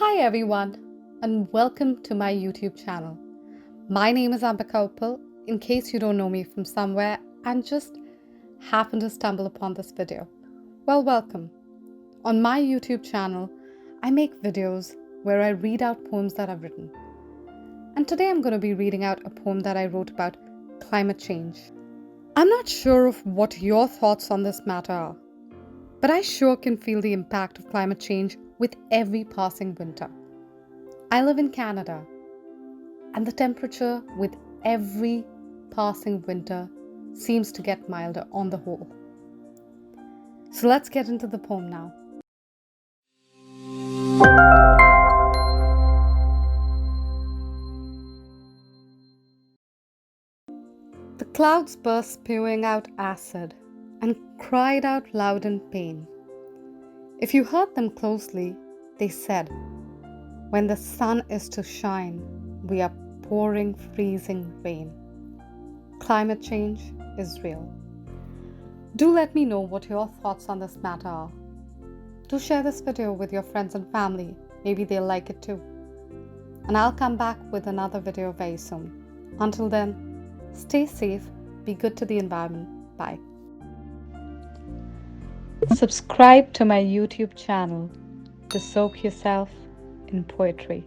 Hi everyone, and welcome to my YouTube channel. My name is Ambica Uppal, in case you don't know me from somewhere and just happen to stumble upon this video. Well, welcome. On my YouTube channel, I make videos where I read out poems that I've written. And today I'm going to be reading out a poem that I wrote about climate change. I'm not sure of what your thoughts on this matter are, but I sure can feel the impact of climate change with every passing winter. I live in Canada, and the temperature with every passing winter seems to get milder on the whole. So let's get into the poem now. The clouds burst spewing out acid and cried out loud in pain. If you heard them closely, they said, "When the sun is to shine, we are pouring freezing rain." Climate change is real. Do let me know what your thoughts on this matter are. Do share this video with your friends and family. Maybe they'll like it too. And I'll come back with another video very soon. Until then, stay safe, be good to the environment. Bye. Subscribe to my YouTube channel to soak yourself in poetry.